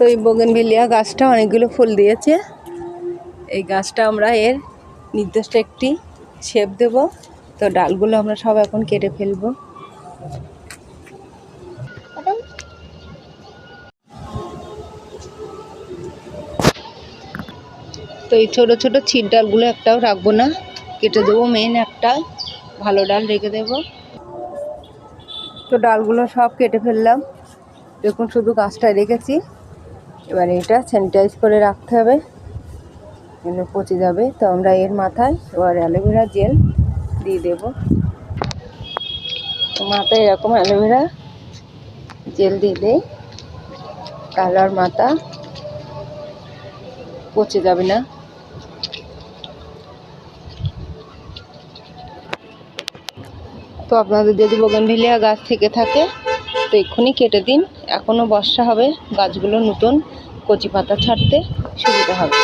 তো এই বোগেনভেলিয়া গাছটা অনেকগুলো ফুল দিয়েছে। এই গাছটা আমরা এর নির্দিষ্ট একটি শেপ দেব। তো ডালগুলো আমরা সব এখন কেটে ফেলবো। তো এই ছোট ছোট ছিট ডালগুলো একটাও রাখবো না, কেটে দেবো। মেন একটা ভালো ডাল রেখে দেবো। তো ডালগুলো সব কেটে ফেললাম। দেখুন শুধু গাছটায় রেখেছি। এবার এটা স্যানিটাইজ করে রাখতে হবে, এগুলো পচে যাবে। তো আমরা এর মাথায় এবার অ্যালোভেরা জেল দিয়ে দেব। মাথায় এরকম অ্যালোভেরা জেল দিলে কালার মাথা পচে যাবে না। তো আপনাদের যদি বোগেনভেলিয়া গাছ থেকে থাকে তো এক্ষুনি কেটে দিন। এখনও বর্ষা হবে, গাছগুলো নতুন কচি পাতা ছাড়তে সুবিধা হবে।